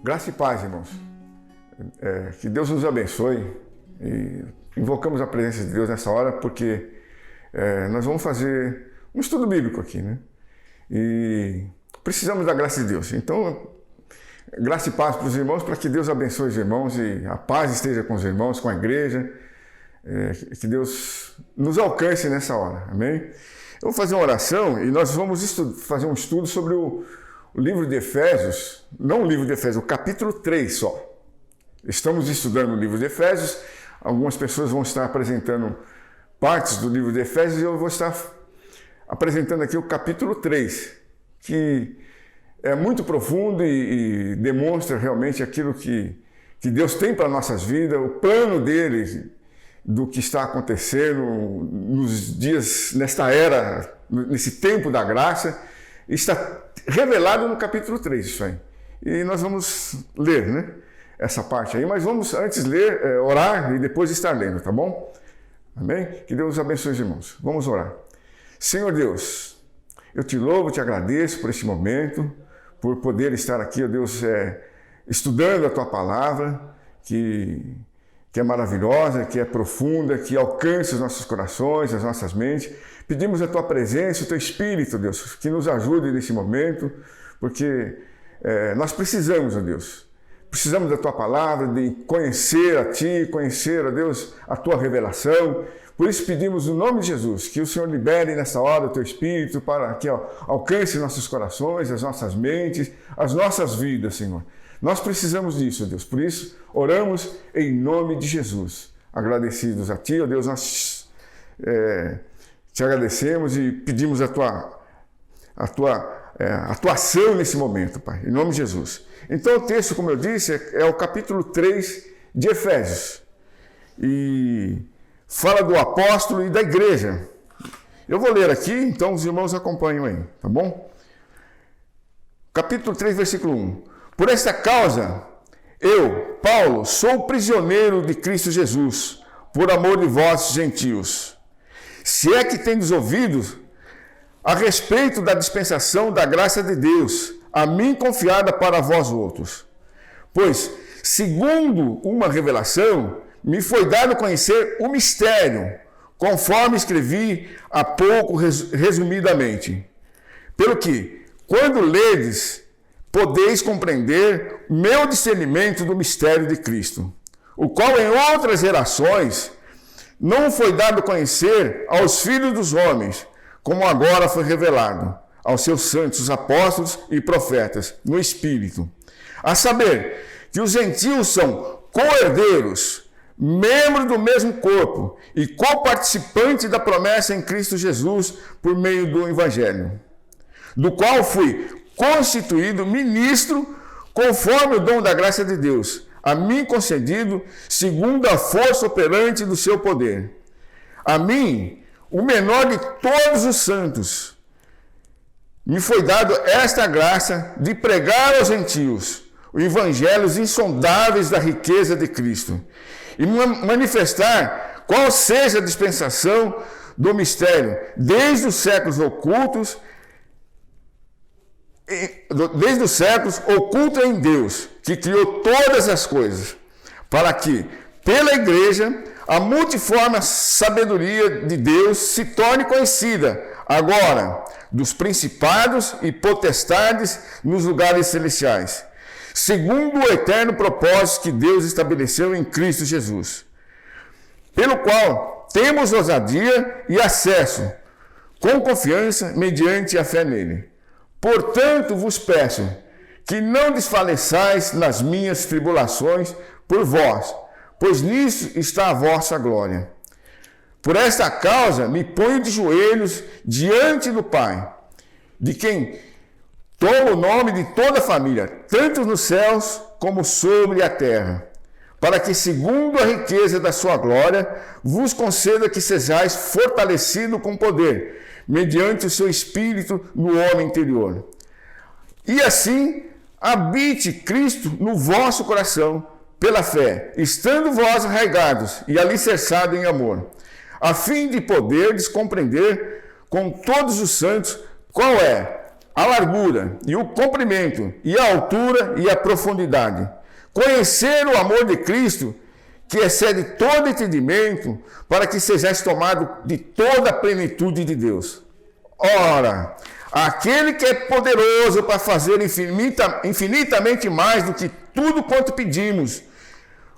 Graça e paz, irmãos. Que Deus nos abençoe e invocamos a presença de Deus nessa hora porque nós vamos fazer um estudo bíblico aqui, né? E precisamos da graça de Deus. Então, graça e paz para os irmãos, para que Deus abençoe os irmãos e a paz esteja com os irmãos, com a igreja. Que Deus nos alcance nessa hora, amém? Eu vou fazer uma oração e nós vamos fazer um estudo sobre o livro de Efésios, não o livro de Efésios, o capítulo 3 só. Estamos estudando o livro de Efésios, algumas pessoas vão estar apresentando partes do livro de Efésios e eu vou estar apresentando aqui o capítulo 3, que é muito profundo e demonstra realmente aquilo que Deus tem para nossas vidas, o plano dele, do que está acontecendo nos dias, nesta era, nesse tempo da graça, está revelado no capítulo 3, isso aí. E nós vamos ler, né, essa parte aí, mas vamos antes ler, orar e depois estar lendo, tá bom? Amém? Que Deus abençoe os irmãos. Vamos orar. Senhor Deus, eu te louvo, te agradeço por este momento, por poder estar aqui, ó Deus, estudando a tua palavra, que é maravilhosa, que é profunda, que alcança os nossos corações, as nossas mentes. Pedimos a tua presença, o teu Espírito, Deus, que nos ajude nesse momento, porque nós precisamos, ó Deus, precisamos da tua palavra, de conhecer a ti, conhecer, ó Deus, a tua revelação. Por isso pedimos no nome de Jesus, que o Senhor libere nessa hora o teu Espírito para que alcance nossos corações, as nossas mentes, as nossas vidas, Senhor. Nós precisamos disso, Deus. Por isso, oramos em nome de Jesus. Agradecidos a ti, ó Deus, nós te agradecemos e pedimos a tua atuação nesse momento, Pai, em nome de Jesus. Então o texto, como eu disse, é o capítulo 3 de Efésios. E fala do apóstolo e da igreja. Eu vou ler aqui, então os irmãos acompanham aí, tá bom? Capítulo 3, versículo 1. Por esta causa, eu, Paulo, sou prisioneiro de Cristo Jesus, por amor de vós, gentios. Se é que tendes ouvido a respeito da dispensação da graça de Deus, a mim confiada para vós outros. Pois, segundo uma revelação, me foi dado conhecer o mistério, conforme escrevi há pouco resumidamente. Pelo que, quando ledes, podeis compreender meu discernimento do mistério de Cristo, o qual em outras gerações não foi dado conhecer aos filhos dos homens, como agora foi revelado aos seus santos apóstolos e profetas no Espírito. A saber, que os gentios são co-herdeiros, membros do mesmo corpo e co-participantes da promessa em Cristo Jesus por meio do Evangelho, do qual fui constituído ministro conforme o dom da graça de Deus, a mim concedido segundo a força operante do seu poder. A mim, o menor de todos os santos, me foi dado esta graça de pregar aos gentios os evangelhos insondáveis da riqueza de Cristo e manifestar qual seja a dispensação do mistério, desde os séculos ocultos em Deus, que criou todas as coisas, para que, pela igreja, a multiforme sabedoria de Deus se torne conhecida, agora, dos principados e potestades nos lugares celestiais, segundo o eterno propósito que Deus estabeleceu em Cristo Jesus, pelo qual temos ousadia e acesso, com confiança, mediante a fé nele. Portanto, vos peço que não desfaleçais nas minhas tribulações por vós, pois nisso está a vossa glória. Por esta causa me ponho de joelhos diante do Pai, de quem toma o nome de toda a família, tanto nos céus como sobre a terra, para que, segundo a riqueza da sua glória, vos conceda que sejais fortalecido com poder, mediante o seu Espírito no homem interior. E assim, habite Cristo no vosso coração, pela fé, estando vós arraigados e alicerçados em amor, a fim de poderdes compreender com todos os santos qual é a largura e o comprimento e a altura e a profundidade. Conhecer o amor de Cristo, que excede todo entendimento, para que sejais tomado de toda a plenitude de Deus. Ora, aquele que é poderoso para fazer infinitamente mais do que tudo quanto pedimos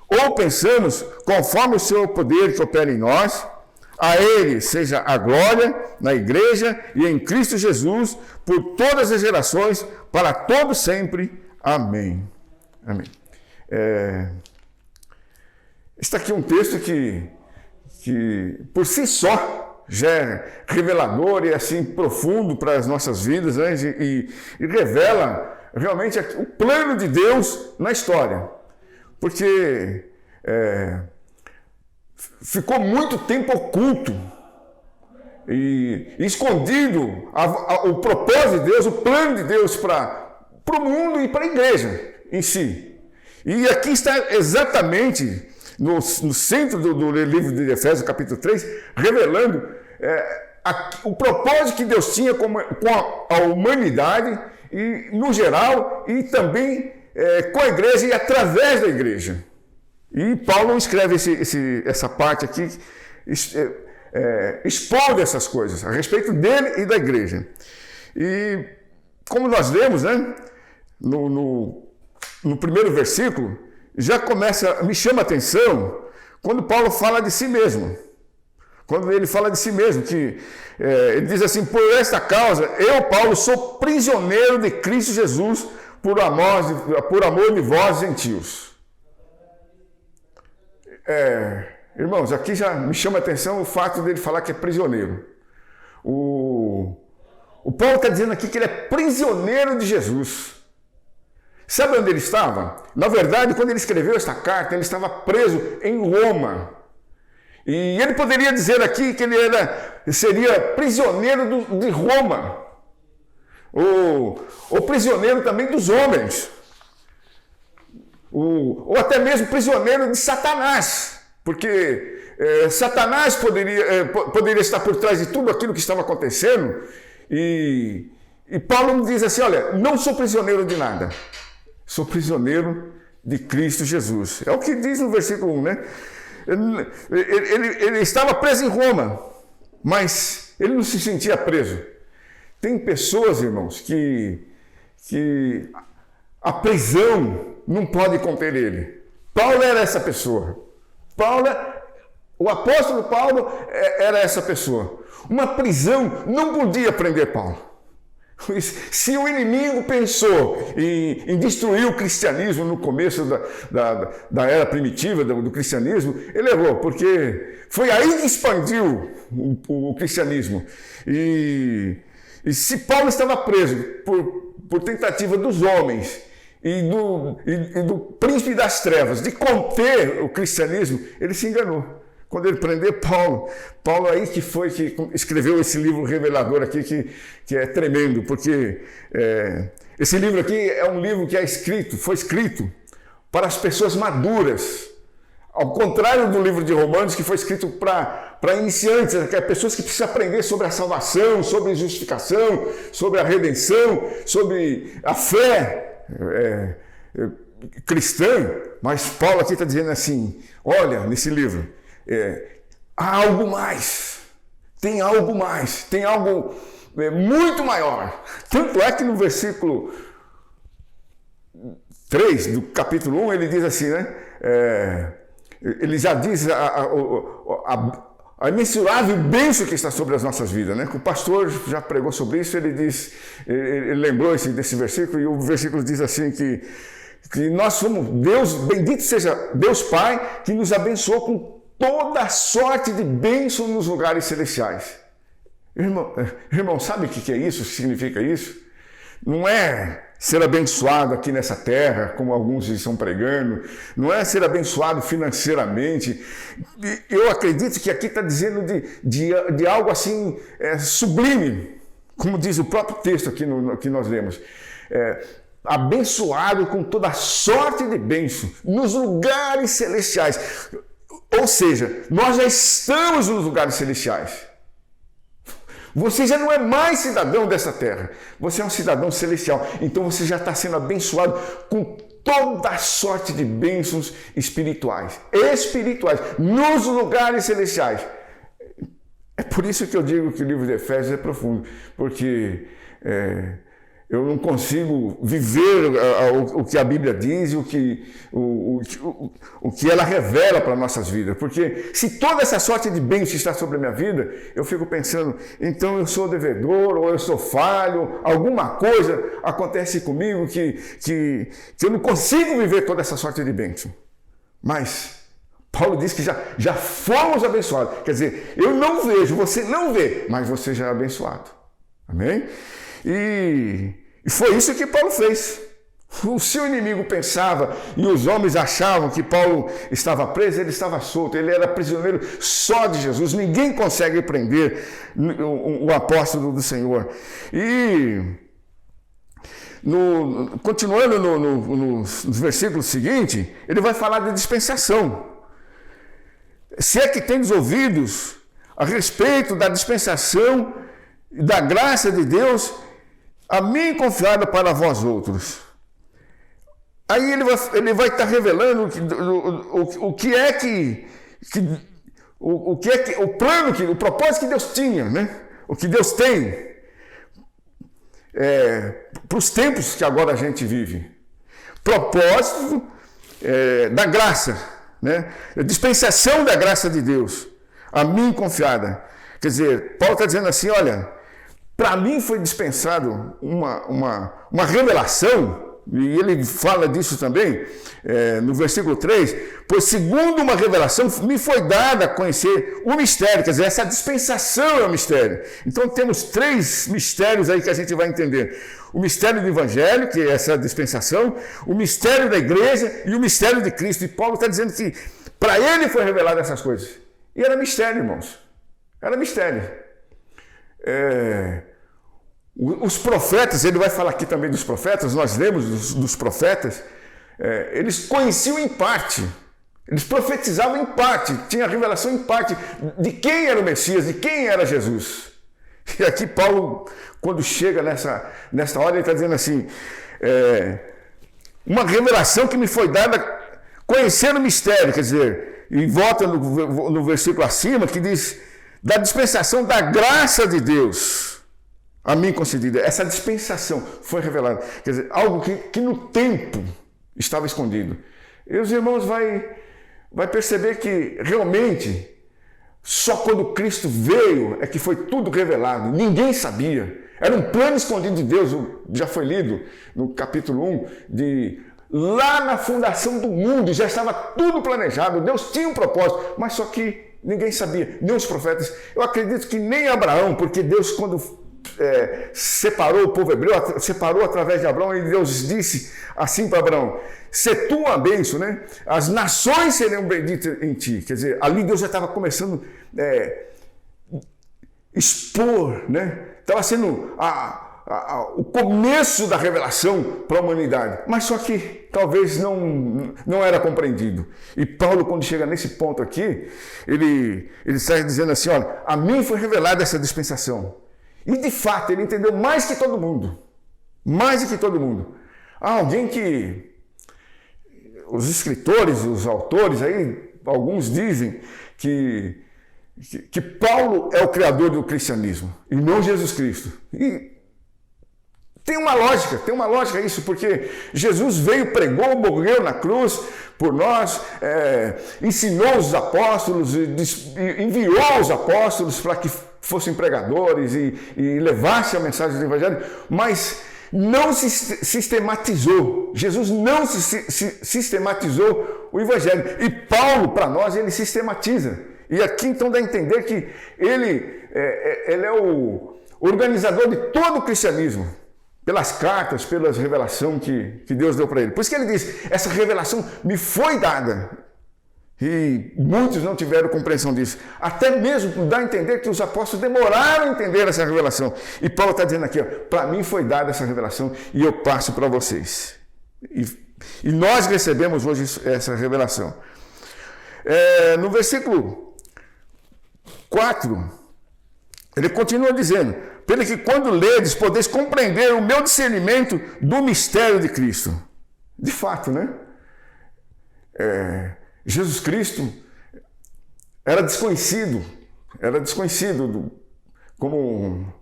ou pensamos, conforme o seu poder que opera em nós, a Ele seja a glória na Igreja e em Cristo Jesus, por todas as gerações, para todos sempre. Amém. Amém. Está aqui um texto que por si só já é revelador e assim profundo para as nossas vidas, né? e revela realmente o plano de Deus na história. Porque ficou muito tempo oculto e escondido o propósito de Deus, o plano de Deus para o mundo e para a igreja em si. E aqui está exatamente no centro do livro de Efésios, capítulo 3, revelando o propósito que Deus tinha com a humanidade, e, no geral, e também com a igreja e através da igreja. E Paulo escreve essa parte aqui, expondo essas coisas a respeito dele e da igreja. E como nós lemos, né, no primeiro versículo, já me chama a atenção quando Paulo fala de si mesmo. Quando ele fala de si mesmo, que ele diz assim: por esta causa, eu, Paulo, sou prisioneiro de Cristo Jesus, por amor de vós, gentios. Irmãos, aqui já me chama a atenção o fato dele falar que é prisioneiro. O Paulo está dizendo aqui que ele é prisioneiro de Jesus. Sabe onde ele estava? Na verdade, quando ele escreveu esta carta, ele estava preso em Roma. E ele poderia dizer aqui que ele seria prisioneiro de Roma, ou prisioneiro também dos homens, ou até mesmo prisioneiro de Satanás, porque Satanás poderia estar por trás de tudo aquilo que estava acontecendo. E Paulo diz assim: olha, não sou prisioneiro de nada, sou prisioneiro de Cristo Jesus. É o que diz no versículo 1, né? Ele estava preso em Roma, mas ele não se sentia preso. Tem pessoas, irmãos, que a prisão não pode conter ele. Paulo era essa pessoa. O apóstolo Paulo era essa pessoa. Uma prisão não podia prender Paulo. Se o inimigo pensou em destruir o cristianismo no começo da era primitiva do cristianismo, ele errou, porque foi aí que expandiu o cristianismo. E se Paulo estava preso por tentativa dos homens e do príncipe das trevas de conter o cristianismo, ele se enganou. Quando ele prendeu Paulo aí que foi que escreveu esse livro revelador aqui, que é tremendo, porque esse livro aqui é um livro que foi escrito para as pessoas maduras, ao contrário do livro de Romanos, que foi escrito para iniciantes, pessoas que precisam aprender sobre a salvação, sobre a justificação, sobre a redenção, sobre a fé cristã. Mas Paulo aqui está dizendo assim: olha, nesse livro, há algo mais, tem algo muito maior. Tanto é que no versículo 3 do capítulo 1 ele diz assim, né? Ele já diz a imensurável bênção que está sobre as nossas vidas, né? O pastor já pregou sobre isso. Ele lembrou desse versículo, e o versículo diz assim que nós somos Deus, bendito seja Deus Pai, que nos abençoou com toda sorte de bênção nos lugares celestiais. Irmão, sabe o que é isso? O que significa isso? Não é ser abençoado aqui nessa terra, como alguns estão pregando, não é ser abençoado financeiramente. Eu acredito que aqui está dizendo de algo assim sublime, como diz o próprio texto aqui que nós lemos. Abençoado com toda sorte de bênção nos lugares celestiais. Ou seja, nós já estamos nos lugares celestiais. Você já não é mais cidadão dessa terra. Você é um cidadão celestial. Então você já está sendo abençoado com toda sorte de bênçãos espirituais. Espirituais. Nos lugares celestiais. É por isso que eu digo que o livro de Efésios é profundo. Porque eu não consigo viver o que a Bíblia diz e o que ela revela para nossas vidas. Porque se toda essa sorte de bênçãos está sobre a minha vida, eu fico pensando, então eu sou devedor, ou eu sou falho, alguma coisa acontece comigo que eu não consigo viver toda essa sorte de bênção. Mas Paulo diz que já fomos abençoados. Quer dizer, eu não vejo, você não vê, mas você já é abençoado. Amém? E foi isso que Paulo fez. O seu inimigo pensava e os homens achavam que Paulo estava preso, ele estava solto, ele era prisioneiro só de Jesus. Ninguém consegue prender o apóstolo do Senhor. E continuando nos versículos seguintes, ele vai falar de dispensação. Se é que tendes ouvidos a respeito da dispensação da graça de Deus, a mim confiada para vós outros. Aí ele vai estar revelando o propósito que Deus tinha, né? O que Deus tem para os tempos que agora a gente vive. Propósito da graça, né? A dispensação da graça de Deus, a mim confiada. Quer dizer, Paulo está dizendo assim, olha, para mim foi dispensado uma revelação, e ele fala disso também no versículo 3, pois segundo uma revelação me foi dada a conhecer o mistério, quer dizer, essa dispensação é o mistério. Então temos 3 mistérios aí que a gente vai entender. O mistério do Evangelho, que é essa dispensação, o mistério da igreja e o mistério de Cristo. E Paulo está dizendo que para ele foi revelado essas coisas. E era mistério, irmãos. Era mistério. Os profetas, ele vai falar aqui também dos profetas, nós lemos dos profetas, eles conheciam em parte, eles profetizavam em parte, tinha revelação em parte de quem era o Messias, de quem era Jesus. E aqui Paulo, quando chega nessa hora, ele está dizendo assim, uma revelação que me foi dada conhecer o mistério, quer dizer, e volta no versículo acima, que diz, da dispensação da graça de Deus, a mim concedida. Essa dispensação foi revelada. Quer dizer, algo que no tempo estava escondido. E os irmãos vai perceber que realmente só quando Cristo veio é que foi tudo revelado. Ninguém sabia. Era um plano escondido de Deus. Já foi lido no capítulo 1 lá na fundação do mundo já estava tudo planejado. Deus tinha um propósito, mas só que ninguém sabia, nem os profetas. Eu acredito que nem Abraão, porque Deus, quando separou o povo hebreu, separou através de Abraão, e Deus disse assim para Abraão, se tu uma bênção, né? As nações serão benditas em ti. Quer dizer, ali Deus já estava começando expor, né? Estava sendo o começo da revelação para a humanidade, mas só que talvez não era compreendido. E Paulo, quando chega nesse ponto aqui, ele está dizendo assim, olha, a mim foi revelada essa dispensação. E de fato, ele entendeu mais que todo mundo. Mais do que todo mundo. Há alguém que os escritores, os autores aí, alguns dizem que Paulo é o criador do cristianismo e não Jesus Cristo. E tem uma lógica isso, porque Jesus veio, pregou, morreu na cruz por nós, ensinou os apóstolos, enviou os apóstolos para que fossem pregadores e levassem a mensagem do Evangelho, mas não se sistematizou. Jesus não sistematizou o Evangelho. E Paulo, para nós, ele sistematiza. E aqui então dá a entender que ele é o organizador de todo o cristianismo, pelas cartas, pelas revelações que Deus deu para ele. Por isso que ele diz, essa revelação me foi dada. E muitos não tiveram compreensão disso. Até mesmo dá a entender que os apóstolos demoraram a entender essa revelação. E Paulo está dizendo aqui, para mim foi dada essa revelação e eu passo para vocês. E nós recebemos hoje essa revelação. No versículo 4, Ele continua dizendo, pelo que quando ledes, podeis compreender o meu discernimento do mistério de Cristo. De fato, né? Jesus Cristo era desconhecido como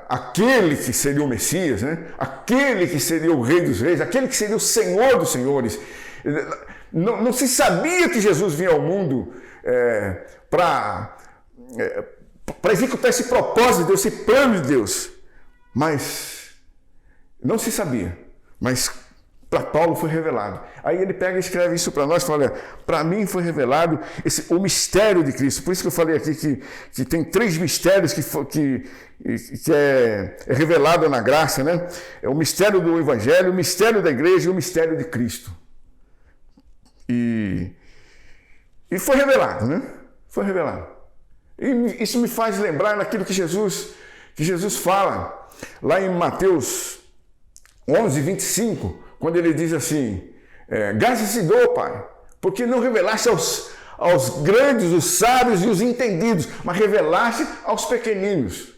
aquele que seria o Messias, né? Aquele que seria o Rei dos Reis, aquele que seria o Senhor dos Senhores. Não se sabia que Jesus vinha ao mundo para executar esse propósito de Deus, esse plano de Deus. Mas não se sabia. Mas para Paulo foi revelado. Aí ele pega e escreve isso para nós, fala, para mim foi revelado o mistério de Cristo. Por isso que eu falei aqui que tem 3 mistérios que é revelado na graça, né? É o mistério do Evangelho, o mistério da igreja e o mistério de Cristo. E foi revelado, né? Foi revelado. E isso me faz lembrar naquilo que Jesus fala lá em Mateus 11, 25, quando ele diz assim, graças te dou, Pai, porque não revelaste aos grandes, os sábios e os entendidos, mas revelaste aos pequeninos.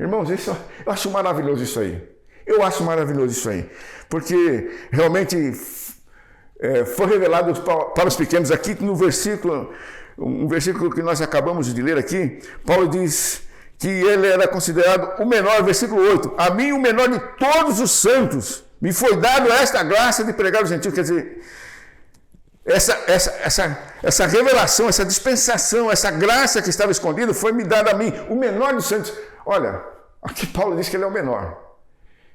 Irmãos, eu acho maravilhoso isso aí. Eu acho maravilhoso isso aí. Porque realmente foi revelado para os pequenos. Aqui no versículo, um versículo que nós acabamos de ler aqui, Paulo diz que ele era considerado o menor, versículo 8. A mim, o menor de todos os santos, me foi dado esta graça de pregar aos gentios. Quer dizer, essa revelação, essa dispensação, essa graça que estava escondida foi me dada a mim, o menor dos santos. Olha, aqui Paulo diz que ele é o menor.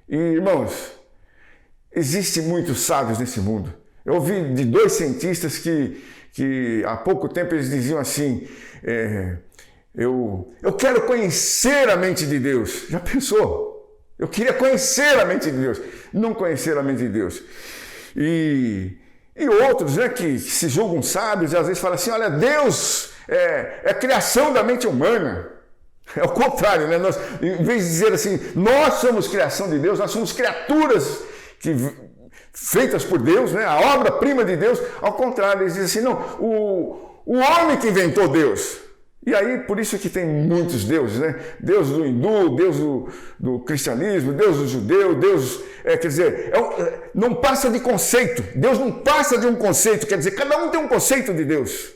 E, irmãos, existem muitos sábios nesse mundo. Eu ouvi de 2 cientistas que há pouco tempo eles diziam assim, eu quero conhecer a mente de Deus. Já pensou? Eu queria conhecer a mente de Deus, não conhecer a mente de Deus. E outros, né, que se julgam sábios e às vezes falam assim, olha, Deus é criação da mente humana. É o contrário, né? Nós, em vez de dizer assim, nós somos criação de Deus, nós somos criaturas feitas por Deus, né? A obra-prima de Deus, ao contrário, eles dizem assim, não, o homem que inventou Deus. E aí, por isso que tem muitos deuses, né? Deus do hindu, Deus do cristianismo, Deus do judeu, Deus, quer dizer, não passa de conceito. Deus não passa de um conceito, quer dizer, cada um tem um conceito de Deus.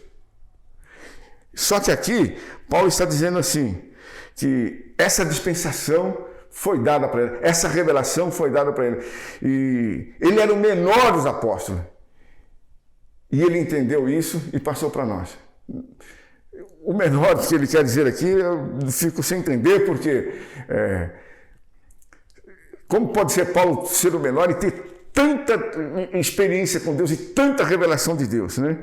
Só que aqui, Paulo está dizendo assim, que essa dispensação foi dada para ele, essa revelação foi dada para ele. E ele era o menor dos apóstolos. E ele entendeu isso e passou para nós. O menor que ele quer dizer aqui, eu fico sem entender, porque como pode ser Paulo ser o menor e ter tanta experiência com Deus e tanta revelação de Deus, né?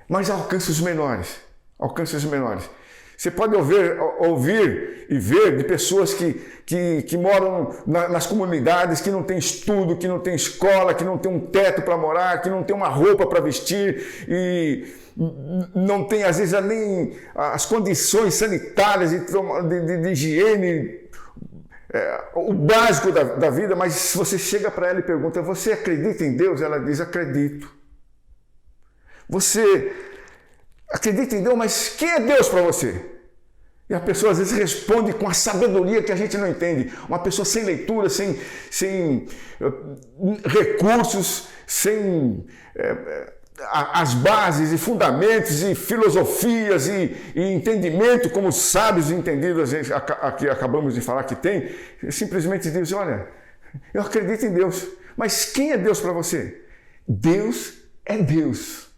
Mas alcança os menores, alcança os menores. Você pode ouvir e ver de pessoas que moram nas comunidades, que não tem estudo, que não tem escola, que não tem um teto para morar, que não tem uma roupa para vestir e não tem, às vezes, nem as condições sanitárias de higiene, o básico da vida, mas se você chega para ela e pergunta, você acredita em Deus? Ela diz, acredito. Você acredita em Deus, mas quem é Deus para você? E a pessoa às vezes responde com a sabedoria que a gente não entende. Uma pessoa sem leitura, sem recursos, sem as bases e fundamentos e filosofias e entendimento, como os sábios entendidos aqui acabamos de falar que tem, simplesmente diz, olha, eu acredito em Deus, mas quem é Deus para você? Deus é Deus.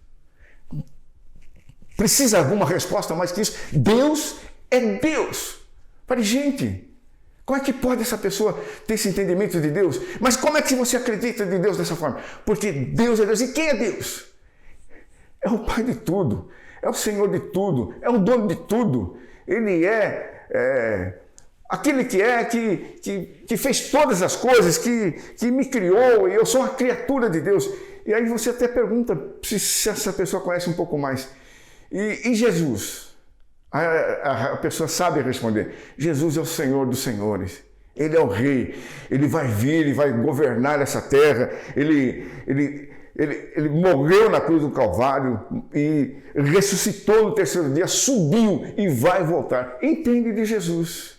Precisa alguma resposta mais que isso? Deus é Deus. Falei, gente, como é que pode essa pessoa ter esse entendimento de Deus? Mas como é que você acredita de Deus dessa forma? Porque Deus é Deus. E quem é Deus? É o Pai de tudo, é o Senhor de tudo, é o dono de tudo. Ele é aquele que fez todas as coisas, que me criou, e eu sou uma criatura de Deus. E aí você até pergunta se essa pessoa conhece um pouco mais. E Jesus? A pessoa sabe responder. Jesus é o Senhor dos senhores. Ele é o Rei. Ele vai vir, ele vai governar essa terra. Ele ele morreu na cruz do Calvário e ressuscitou no terceiro dia, subiu e vai voltar. Entende de Jesus.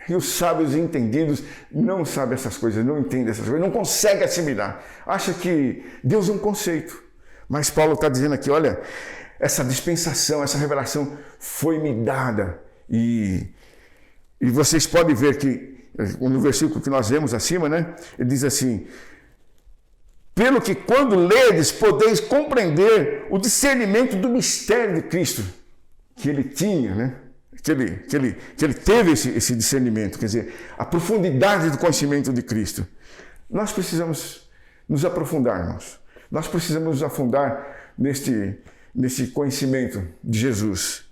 E os sábios e entendidos não sabem essas coisas, não entendem essas coisas, não conseguem assimilar. Acha que Deus é um conceito. Mas Paulo está dizendo aqui, olha, essa dispensação, essa revelação foi me dada. E vocês podem ver que, no versículo que nós vemos acima, né? Ele diz assim, pelo que quando ledes, podeis compreender o discernimento do mistério de Cristo, que ele tinha, né? Que ele teve esse discernimento, quer dizer, a profundidade do conhecimento de Cristo. Nós precisamos nos aprofundar, irmãos. Nós precisamos nos afundar nesse conhecimento de Jesus.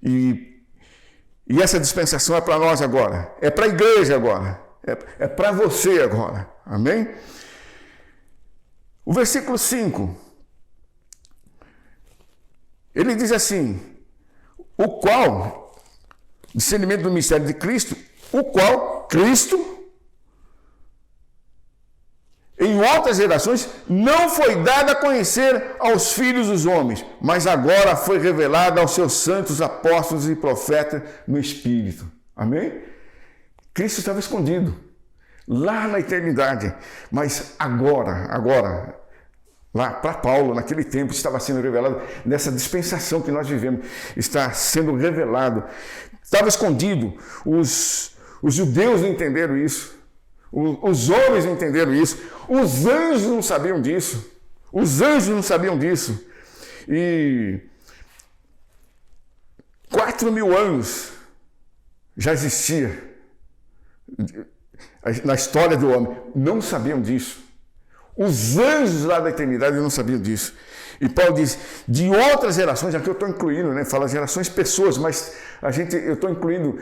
E essa dispensação é para nós agora, é para a igreja agora, é para você agora. Amém? O versículo 5, ele diz assim, o qual, discernimento do mistério de Cristo, o qual Cristo, em outras gerações, não foi dado a conhecer aos filhos dos homens, mas agora foi revelado aos seus santos apóstolos e profetas no Espírito. Amém? Cristo estava escondido, lá na eternidade, mas agora, lá para Paulo, naquele tempo, estava sendo revelado, nessa dispensação que nós vivemos, está sendo revelado. Estava escondido, os judeus não entenderam isso, os homens não entenderam isso, os anjos não sabiam disso, E 4.000 anos já existia na história do homem, não sabiam disso. Os anjos lá da eternidade não sabiam disso. E Paulo diz, de outras gerações, aqui eu estou incluindo, né? Fala gerações, pessoas, mas eu estou incluindo,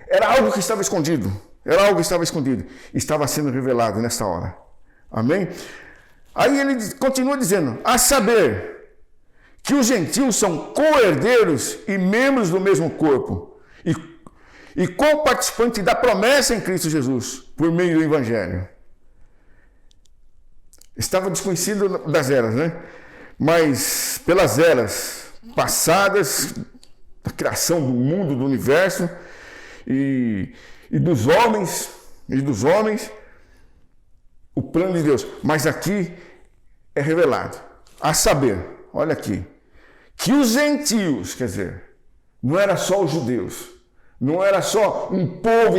era algo que estava escondido. Estava sendo revelado nesta hora. Amém? Aí ele continua dizendo, a saber que os gentios são co-herdeiros e membros do mesmo corpo e co-participantes da promessa em Cristo Jesus, por meio do Evangelho. Estava desconhecido das eras, né? Mas pelas eras passadas, da criação do mundo, do universo e dos homens, o plano de Deus. Mas aqui é revelado, a saber, olha aqui, que os gentios, quer dizer, não era só os judeus, não era só um povo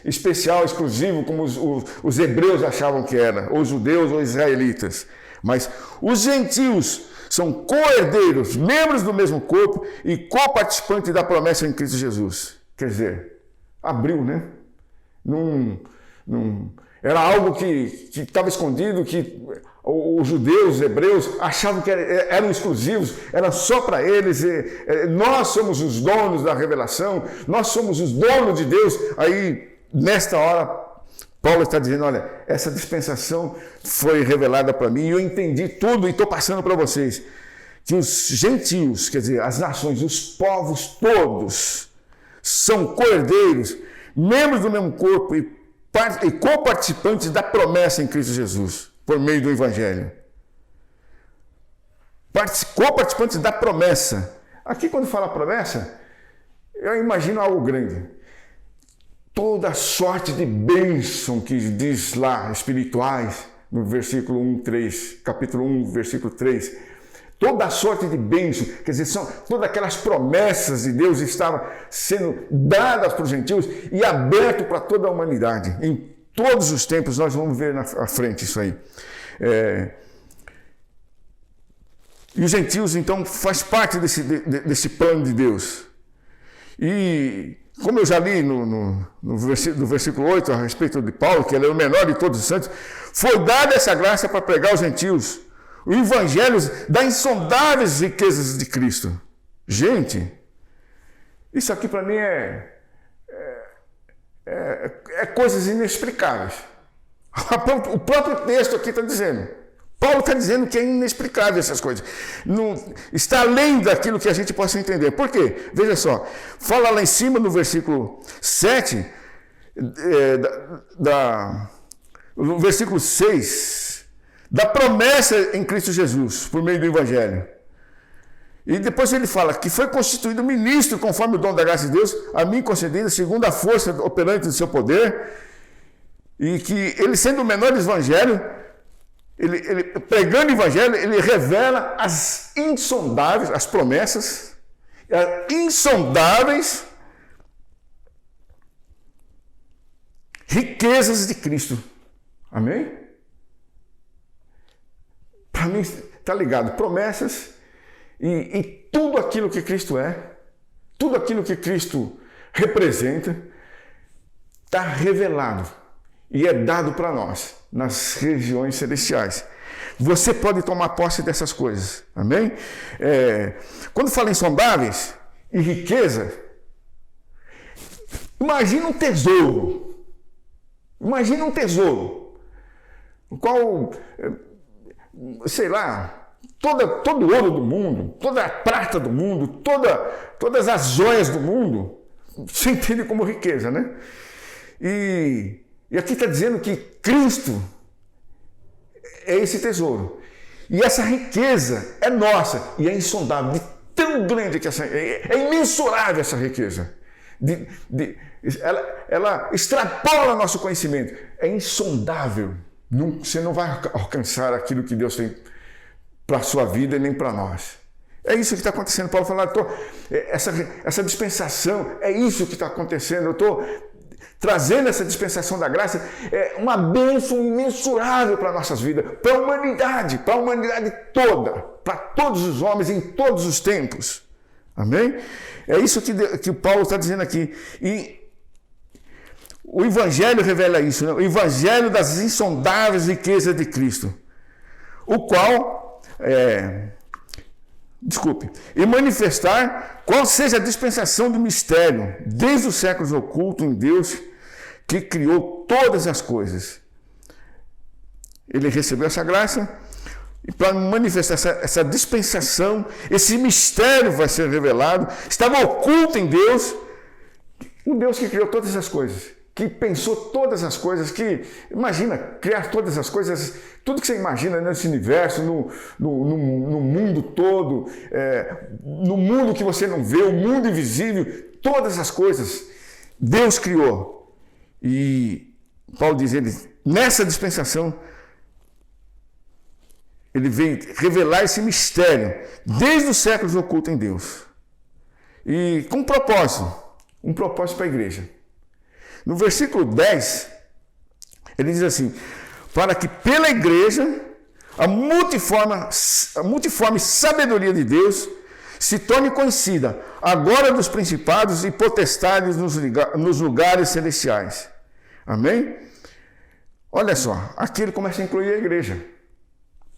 especial, exclusivo, como os hebreus achavam que era, ou os judeus ou os israelitas. Mas os gentios são co-herdeiros, membros do mesmo corpo e co-participantes da promessa em Cristo Jesus. Quer dizer, abriu, né? Era algo que estava escondido, que os judeus, os hebreus, achavam que eram exclusivos, era só para eles. Nós somos os donos da revelação, nós somos os donos de Deus. Aí, nesta hora, Paulo está dizendo, olha, essa dispensação foi revelada para mim e eu entendi tudo e estou passando para vocês. Que os gentios, quer dizer, as nações, os povos todos, são co-herdeiros, membros do mesmo corpo e co-participantes da promessa em Cristo Jesus, por meio do Evangelho. Co-participantes da promessa. Aqui, quando fala promessa, eu imagino algo grande. Toda sorte de bênção que diz lá, espirituais, no versículo 1:3, capítulo 1, versículo 3. Toda sorte de bênção, quer dizer, todas aquelas promessas de Deus estavam sendo dadas para os gentios e aberto para toda a humanidade. Em todos os tempos, nós vamos ver na frente isso aí. E os gentios, então, faz parte desse plano de Deus. E, como eu já li no versículo 8, a respeito de Paulo, que ele é o menor de todos os santos, foi dada essa graça para pregar aos gentios o evangelho das insondáveis riquezas de Cristo. Gente, isso aqui para mim é coisas inexplicáveis. O próprio texto aqui está dizendo. Paulo está dizendo que é inexplicável essas coisas. Não, está além daquilo que a gente possa entender. Por quê? Veja só, fala lá em cima no versículo 7, no versículo 6, da promessa em Cristo Jesus, por meio do Evangelho. E depois ele fala que foi constituído ministro conforme o dom da graça de Deus, a mim concedida, segundo a força operante do seu poder, e que ele, sendo o menor do Evangelho, ele pregando o Evangelho, ele revela as insondáveis, as promessas, as insondáveis riquezas de Cristo. Amém? Para mim, está ligado, promessas e tudo aquilo que Cristo é, tudo aquilo que Cristo representa, está revelado e é dado para nós nas regiões celestiais. Você pode tomar posse dessas coisas, amém? Quando fala em insondáveis e riqueza, imagina um tesouro. Imagina um tesouro, o qual, sei lá, todo o ouro do mundo, toda a prata do mundo, todas as joias do mundo, você entende como riqueza, né? E aqui está dizendo que Cristo é esse tesouro. E essa riqueza é nossa e é insondável, de tão grande que é imensurável essa riqueza. Ela extrapola nosso conhecimento. É insondável. Você não vai alcançar aquilo que Deus tem para a sua vida e nem para nós. É isso que está acontecendo. Paulo fala, essa dispensação, é isso que está acontecendo. Eu estou trazendo essa dispensação da graça, é uma bênção imensurável para nossas vidas, para a humanidade toda, para todos os homens em todos os tempos. Amém? É isso que Paulo está dizendo aqui. E o Evangelho revela isso, né? O Evangelho das insondáveis riquezas de Cristo, o qual, e manifestar qual seja a dispensação do mistério, desde os séculos oculto em Deus, que criou todas as coisas. Ele recebeu essa graça, e para manifestar essa dispensação, esse mistério vai ser revelado, estava oculto em Deus, o Deus que criou todas as coisas, que pensou todas as coisas, que, imagina, criar todas as coisas, tudo que você imagina nesse universo, no mundo todo, no mundo que você não vê, o mundo invisível, todas as coisas, Deus criou. E Paulo diz, nessa dispensação, ele veio revelar esse mistério, desde os séculos oculto em Deus. E com um propósito para a igreja. No versículo 10, ele diz assim, para que pela igreja a multiforme sabedoria de Deus se torne conhecida, agora dos principados e potestades nos lugares celestiais. Amém? Olha só, aqui ele começa a incluir a igreja.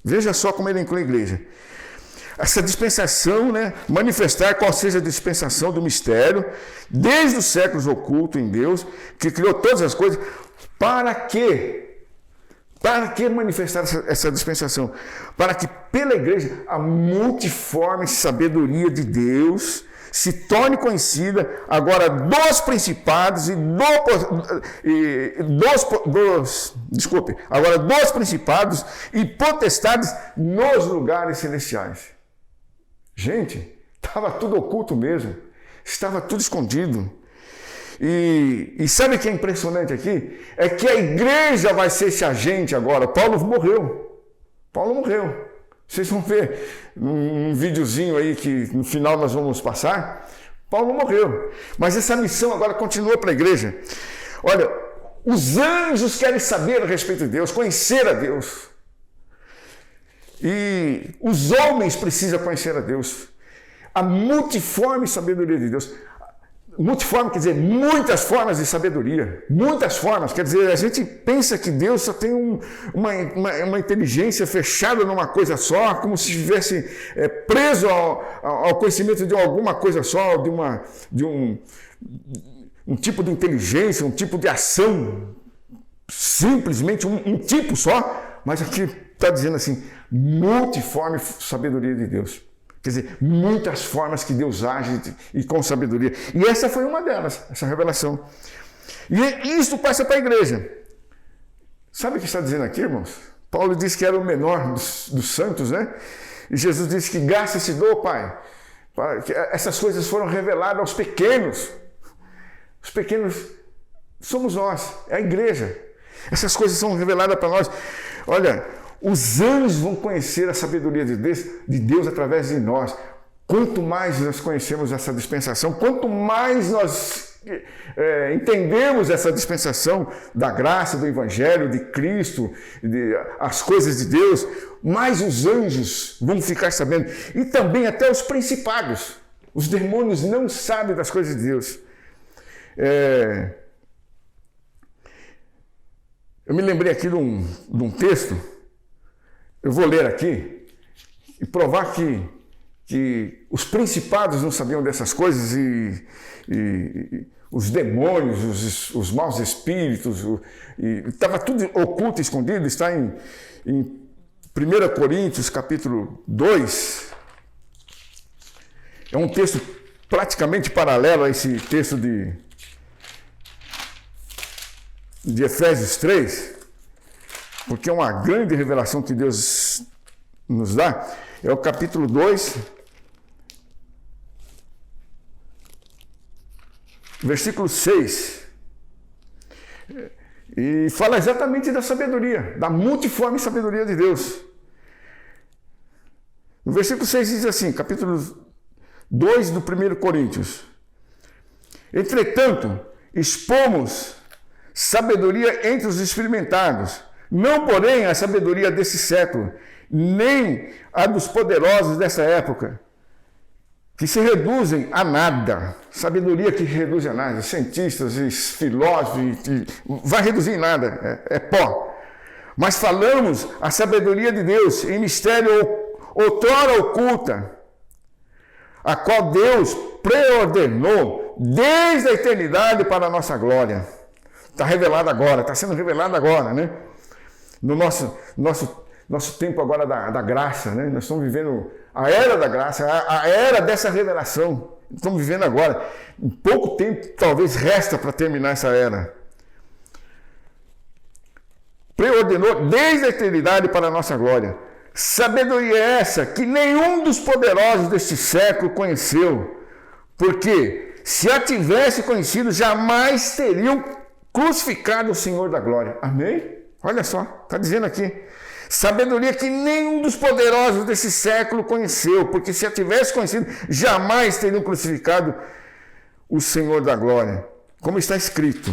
Veja só como ele inclui a igreja. Essa dispensação, né, manifestar qual seja a dispensação do mistério, desde os séculos oculto em Deus, que criou todas as coisas, para que manifestar essa dispensação? Para que pela igreja a multiforme sabedoria de Deus se torne conhecida agora dos principados dos principados e potestades nos lugares celestiais. Gente, estava tudo oculto mesmo, estava tudo escondido. E sabe o que é impressionante aqui? É que a igreja vai ser esse agente agora. Paulo morreu. Vocês vão ver um videozinho aí que no final nós vamos passar. Paulo morreu. Mas essa missão agora continua para a igreja. Olha, os anjos querem saber a respeito de Deus, conhecer a Deus. E os homens precisam conhecer a Deus. A multiforme sabedoria de Deus. Multiforme quer dizer muitas formas de sabedoria. Muitas formas. Quer dizer, a gente pensa que Deus só tem uma inteligência fechada numa coisa só, como se estivesse preso ao conhecimento de alguma coisa só, de um tipo de inteligência, um tipo de ação. Simplesmente um tipo só. Mas aqui está dizendo assim, multiforme sabedoria de Deus. Quer dizer, muitas formas que Deus age e com sabedoria. E essa foi uma delas, essa revelação. E isso passa para a igreja. Sabe o que está dizendo aqui, irmãos? Paulo disse que era o menor dos santos, né? E Jesus disse que graças te dou, Pai, que essas coisas foram reveladas aos pequenos. Os pequenos somos nós, é a igreja. Essas coisas são reveladas para nós. Olha, os anjos vão conhecer a sabedoria de Deus através de nós. Quanto mais nós conhecemos essa dispensação, quanto mais nós entendemos essa dispensação da graça, do Evangelho, de Cristo, as coisas de Deus, mais os anjos vão ficar sabendo. E também até os principados. Os demônios não sabem das coisas de Deus. Eu me lembrei aqui de um texto, eu vou ler aqui, e provar que os principados não sabiam dessas coisas e os demônios, os maus espíritos, estava tudo oculto, escondido. Está em 1 Coríntios, capítulo 2. É um texto praticamente paralelo a esse texto de Efésios 3, porque é uma grande revelação que Deus nos dá. É o capítulo 2, versículo 6. E fala exatamente da sabedoria, da multiforme sabedoria de Deus. No versículo 6 diz assim, capítulo 2 do 1 Coríntios. Entretanto, expomos sabedoria entre os experimentados, não porém a sabedoria desse século, nem a dos poderosos dessa época, que se reduzem a nada. Sabedoria que reduz a nada. Cientistas e filósofos, vai reduzir em nada, é pó. Mas falamos a sabedoria de Deus em mistério outrora oculta, a qual Deus preordenou desde a eternidade para a nossa glória. Está revelado agora, está sendo revelado agora, né? No nosso tempo agora da graça, né? Nós estamos vivendo a era da graça, a era dessa revelação. Estamos vivendo agora. Em pouco tempo, talvez, resta para terminar essa era. Preordenou desde a eternidade para a nossa glória. Sabedoria essa que nenhum dos poderosos deste século conheceu, porque se a tivesse conhecido, jamais teriam crucificado o Senhor da glória. Amém? Olha só, está dizendo aqui. Sabedoria que nenhum dos poderosos desse século conheceu, porque se a tivesse conhecido, jamais teriam crucificado o Senhor da glória. Como está escrito.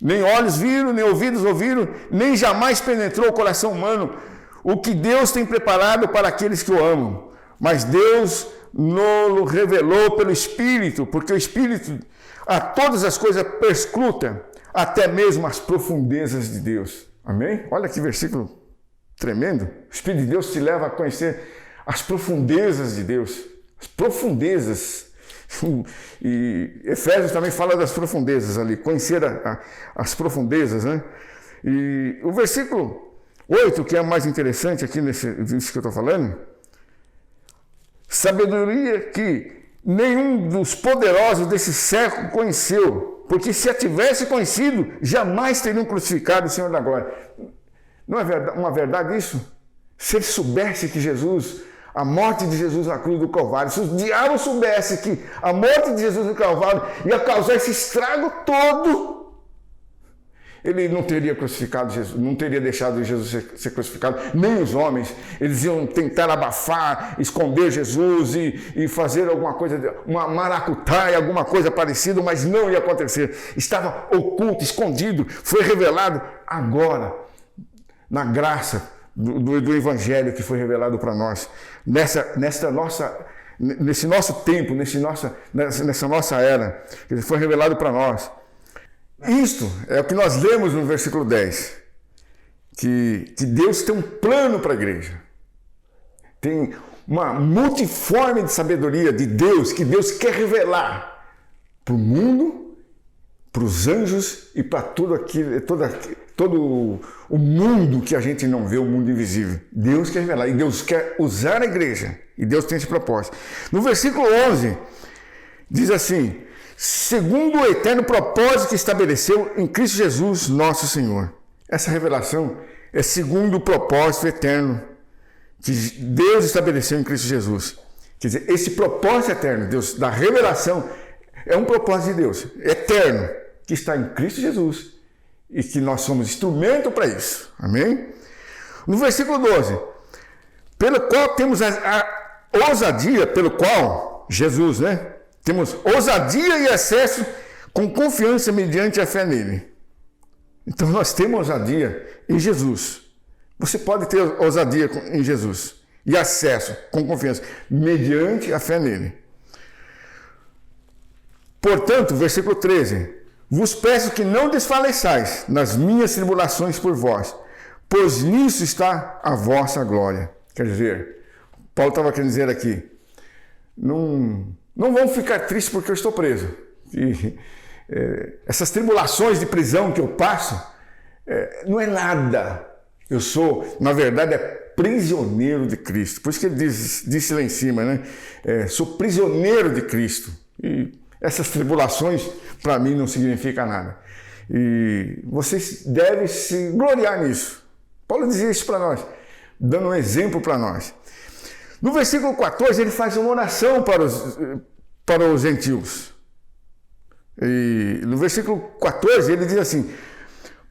Nem olhos viram, nem ouvidos ouviram, nem jamais penetrou o coração humano o que Deus tem preparado para aqueles que o amam. Mas Deus nos revelou pelo Espírito, porque o Espírito a todas as coisas perscruta, até mesmo as profundezas de Deus. Amém? Olha que versículo tremendo. O Espírito de Deus te leva a conhecer as profundezas de Deus. As profundezas. E Efésios também fala das profundezas ali. Conhecer as profundezas, né? E o versículo 8, que é o mais interessante aqui nisso que eu estou falando. Sabedoria que nenhum dos poderosos desse século conheceu, porque se a tivesse conhecido, jamais teriam crucificado o Senhor da glória. Não é uma verdade isso? Se ele soubesse que Jesus, a morte de Jesus na cruz do Calvário, se o diabo soubesse que a morte de Jesus no Calvário ia causar esse estrago todo, ele não teria crucificado Jesus, não teria deixado Jesus ser crucificado, nem os homens. Eles iam tentar abafar, esconder Jesus e fazer alguma coisa, uma maracutaia, alguma coisa parecida, mas não ia acontecer. Estava oculto, escondido, foi revelado agora, na graça do Evangelho que foi revelado para nós, nesse nosso tempo, nessa nossa era, que foi revelado para nós. Isto é o que nós lemos no versículo 10, que Deus tem um plano para a igreja, tem uma multiforme de sabedoria de Deus, que Deus quer revelar para o mundo, para os anjos e para todo o mundo que a gente não vê, o mundo invisível. Deus quer revelar e Deus quer usar a igreja, e Deus tem esse propósito. No versículo 11, diz assim: segundo o eterno propósito que estabeleceu em Cristo Jesus, nosso Senhor. Essa revelação é segundo o propósito eterno que Deus estabeleceu em Cristo Jesus. Quer dizer, esse propósito eterno, Deus, da revelação, é um propósito de Deus, eterno, que está em Cristo Jesus e que nós somos instrumento para isso. Amém? No versículo 12, pelo qual temos a ousadia, pelo qual, Jesus, né? Temos ousadia e acesso com confiança mediante a fé nele. Então nós temos ousadia em Jesus. Você pode ter ousadia em Jesus e acesso com confiança mediante a fé nele. Portanto, versículo 13, vos peço que não desfaleçais nas minhas tribulações por vós, pois nisso está a vossa glória. Quer dizer, Paulo estava querendo dizer aqui, não vão ficar tristes porque eu estou preso. E, essas tribulações de prisão que eu passo, não é nada. Eu sou, na verdade, prisioneiro de Cristo. Por isso que ele disse lá em cima, né? Sou prisioneiro de Cristo. E essas tribulações, para mim, não significam nada. E vocês devem se gloriar nisso. Paulo dizia isso para nós, dando um exemplo para nós. No versículo 14, ele faz uma oração para os gentios. E no versículo 14, ele diz assim,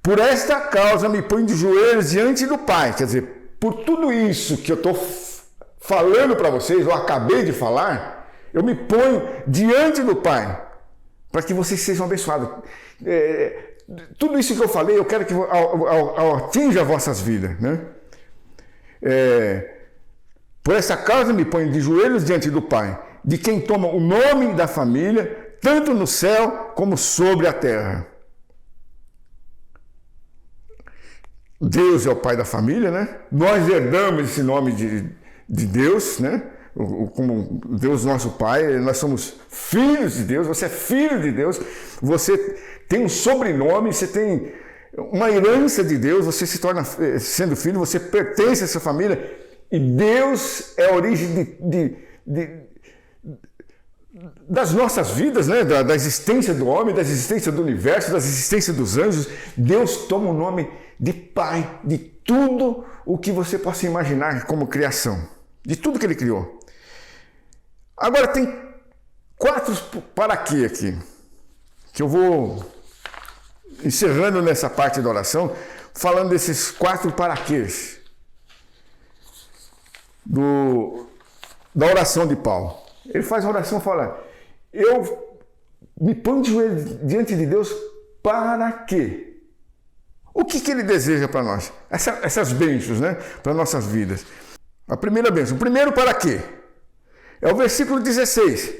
por esta causa me ponho de joelhos diante do Pai. Quer dizer, por tudo isso que eu estou falando para vocês, eu acabei de falar, eu me ponho diante do Pai, para que vocês sejam abençoados. Tudo isso que eu falei, eu quero que atinja vossas vidas, né? Por essa causa me ponho de joelhos diante do Pai, de quem toma o nome da família, tanto no céu como sobre a terra. Deus é o Pai da família, né? Nós herdamos esse nome de Deus, né? Como Deus nosso Pai, nós somos filhos de Deus, você é filho de Deus, você tem um sobrenome, você tem uma herança de Deus, você se torna, sendo filho, você pertence a essa família, e Deus é a origem das nossas vidas, né? Da existência do homem, da existência do universo, da existência dos anjos. Deus toma o nome de Pai de tudo o que você possa imaginar como criação, de tudo que Ele criou. Agora tem 4 para quê aqui, que eu vou encerrando nessa parte da oração, falando desses 4 para quês da oração de Paulo. Ele faz a oração e fala, eu me ponho de joelho diante de Deus para quê? O que ele deseja para nós? Essas bênçãos, né? Para nossas vidas. A primeira bênção. O primeiro para quê? É o versículo 16.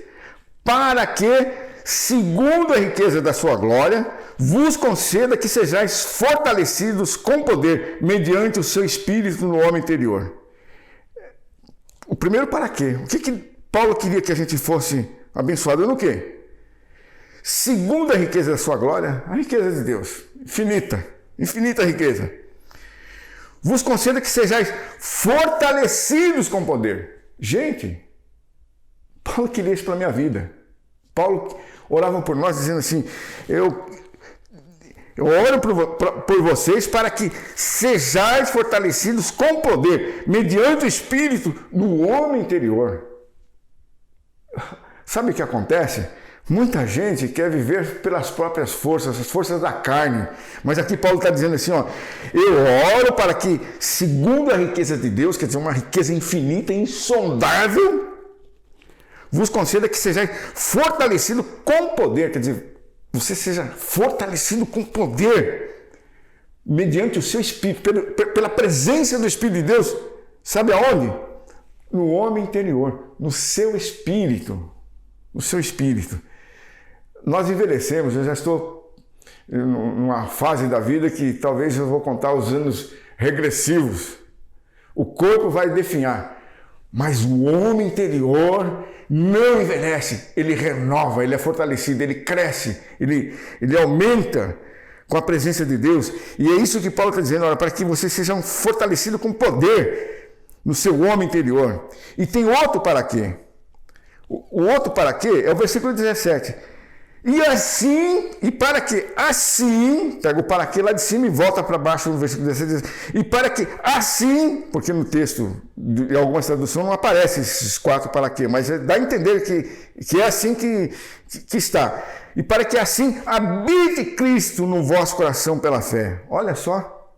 Para que, segundo a riqueza da sua glória, vos conceda que sejais fortalecidos com poder, mediante o seu espírito no homem interior. O primeiro para quê? O que Paulo queria que a gente fosse abençoado no quê? Segundo a riqueza da sua glória, a riqueza de Deus, infinita riqueza. Vos conceda que sejais fortalecidos com poder. Gente, Paulo queria isso para a minha vida. Paulo orava por nós dizendo assim, eu oro por vocês para que sejais fortalecidos com poder, mediante o Espírito no homem interior. Sabe o que acontece? Muita gente quer viver pelas próprias forças, as forças da carne. Mas aqui Paulo está dizendo assim, ó, eu oro para que, segundo a riqueza de Deus, quer dizer, uma riqueza infinita, insondável, vos conceda que sejais fortalecido com poder, quer dizer, você seja fortalecido com poder, mediante o seu Espírito, pela presença do Espírito de Deus, sabe aonde? No homem interior, no seu Espírito, no seu Espírito. Nós envelhecemos, eu já estou numa fase da vida que talvez eu vou contar os anos regressivos. O corpo vai definhar, mas o homem interior não envelhece, ele renova, ele é fortalecido, ele cresce, ele aumenta com a presença de Deus. E é isso que Paulo está dizendo, olha, para que vocês sejam fortalecidos com poder no seu homem interior. E tem outro para quê? O outro para quê é o versículo 17. E assim, e para que assim, pega o para que lá de cima e volta para baixo no versículo 16, e para que assim, porque no texto, em algumas traduções não aparece esses 4 para que, mas dá a entender que é assim que está. E para que assim habite Cristo no vosso coração pela fé. Olha só,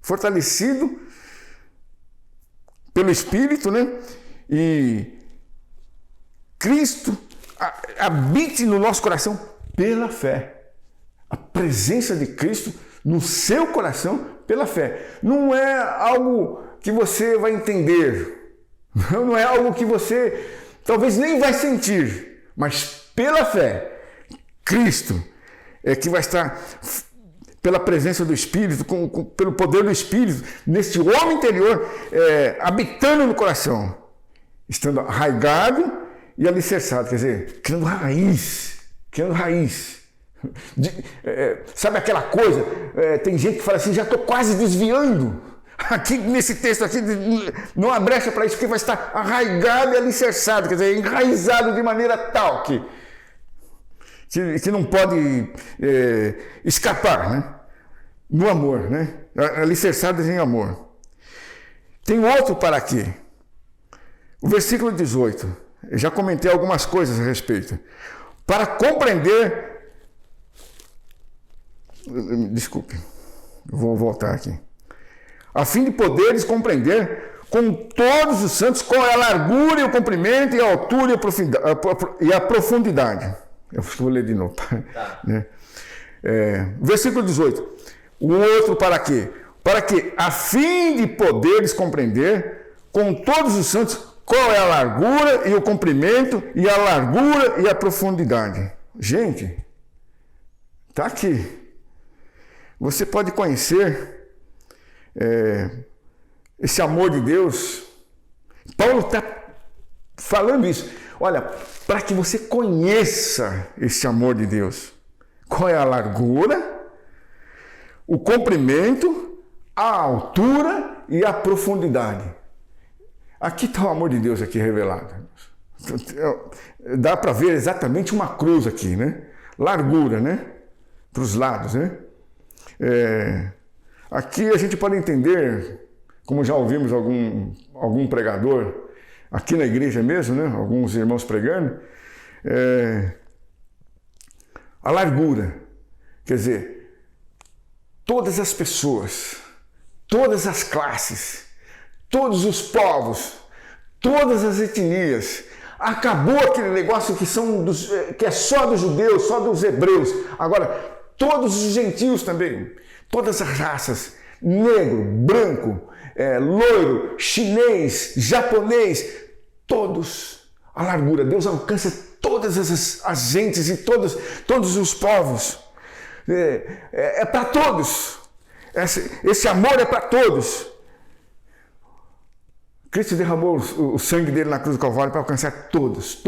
fortalecido pelo Espírito, né? E Cristo habite no nosso coração pela fé. A presença de Cristo no seu coração pela fé. Não é algo que você vai entender, não é algo que você talvez nem vai sentir, mas pela fé, Cristo é que vai estar pela presença do Espírito, pelo poder do Espírito, nesse homem interior, habitando no coração, estando arraigado e alicerçado, quer dizer, criando raiz. Sabe aquela coisa, tem gente que fala assim, já estou quase desviando. Aqui nesse texto aqui, não há brecha para isso, porque vai estar arraigado e alicerçado, quer dizer, enraizado de maneira tal que não pode escapar, né? No amor, né? Alicerçados em amor. Tem outro para quê? O versículo 18. Eu já comentei algumas coisas a respeito. Para compreender... Desculpe, eu vou voltar aqui. A fim de poderes compreender com todos os santos qual é a largura e o comprimento e a altura e a profundidade. Eu vou ler de novo. Tá. Né? Versículo 18. O outro para quê? Para que, a fim de poderes compreender com todos os santos qual é a largura e o comprimento e a largura e a profundidade. Gente, está aqui. Você pode conhecer esse amor de Deus. Paulo está falando isso. Olha, para que você conheça esse amor de Deus. Qual é a largura, o comprimento, a altura e a profundidade. Aqui está o amor de Deus aqui revelado. Dá para ver exatamente uma cruz aqui, né? Largura, né? Para os lados, né? Aqui a gente pode entender, como já ouvimos algum pregador, aqui na igreja mesmo, né? Alguns irmãos pregando, a largura, quer dizer, todas as pessoas, todas as classes, todos os povos, todas as etnias. Acabou aquele negócio que é só dos judeus, só dos hebreus. Agora, todos os gentios também, todas as raças, negro, branco, loiro, chinês, japonês, todos. A largura, Deus alcança todas as gentes e todos os povos. É para todos. Esse amor é para todos. Cristo derramou o sangue dele na cruz do Calvário para alcançar todos.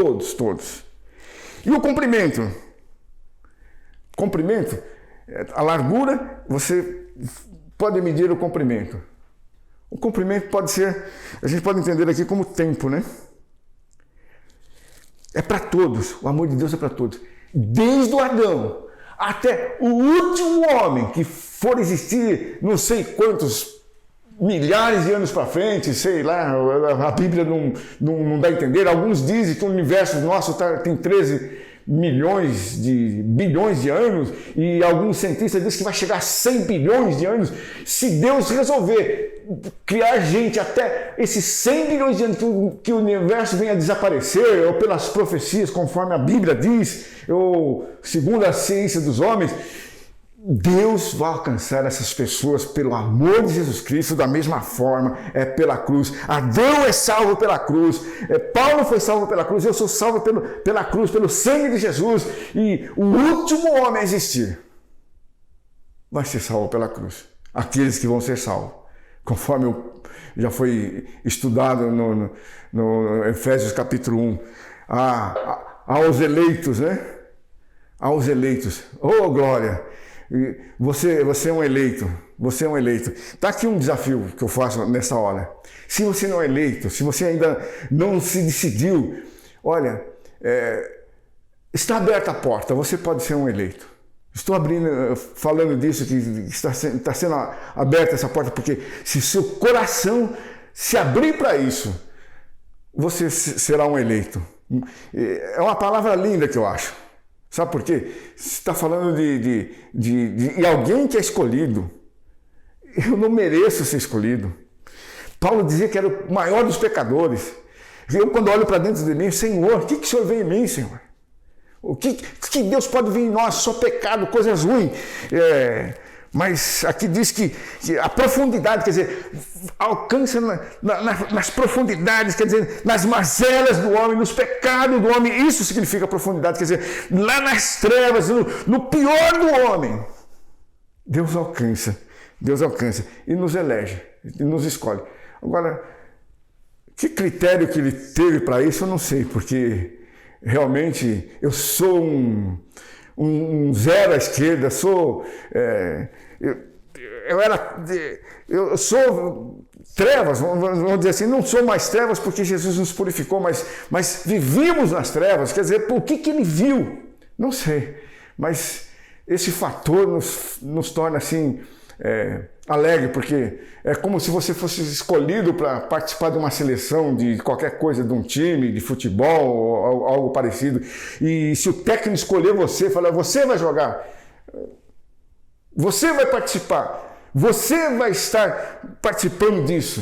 E o comprimento? Comprimento, a largura, você pode medir o comprimento. O comprimento pode ser, a gente pode entender aqui como tempo, né? É para todos, o amor de Deus é para todos. Desde o Adão até o último homem que for existir, não sei quantos milhares de anos para frente, sei lá, a Bíblia não dá a entender. Alguns dizem que o universo nosso tem 13 bilhões de anos, e alguns cientistas dizem que vai chegar a 100 bilhões de anos. Se Deus resolver criar gente até esses 100 bilhões de anos que o universo venha a desaparecer, ou pelas profecias, conforme a Bíblia diz, ou segundo a ciência dos homens, Deus vai alcançar essas pessoas pelo amor de Jesus Cristo da mesma forma, pela cruz. Adão é salvo pela cruz, Paulo foi salvo pela cruz, eu sou salvo pela cruz, pelo sangue de Jesus, e o último homem a existir vai ser salvo pela cruz. Aqueles que vão ser salvos, conforme já foi estudado no Efésios capítulo 1, aos eleitos, né? Aos eleitos, oh glória! Você é um eleito, você é um eleito. Está aqui um desafio que eu faço nessa hora. Se você não é eleito, se você ainda não se decidiu, olha, Está aberta a porta, você pode ser um eleito. Estou falando disso, que está sendo aberta essa porta, porque se seu coração se abrir para isso, você será um eleito. É uma palavra linda que eu acho. Sabe por quê? Você está falando de alguém que é escolhido. Eu não mereço ser escolhido. Paulo dizia que era o maior dos pecadores. Eu, quando olho para dentro de mim, Senhor, o que o Senhor vê em mim, Senhor? O que Deus pode ver em nós? Só pecado, coisas ruins. Mas aqui diz que a profundidade, quer dizer, alcança nas profundidades, quer dizer, nas mazelas do homem, nos pecados do homem. Isso significa profundidade, quer dizer, lá nas trevas, no pior do homem. Deus alcança e nos elege, e nos escolhe. Agora, que critério que ele teve para isso, eu não sei, porque realmente eu sou um zero à esquerda, eu sou trevas, vamos dizer assim, não sou mais trevas porque Jesus nos purificou, mas vivíamos nas trevas, quer dizer, por que ele viu? Não sei, mas esse fator nos torna assim alegre, porque é como se você fosse escolhido para participar de uma seleção de qualquer coisa, de um time, de futebol ou algo parecido, e se o técnico escolher você, falar, você vai jogar, você vai participar, você vai estar participando disso,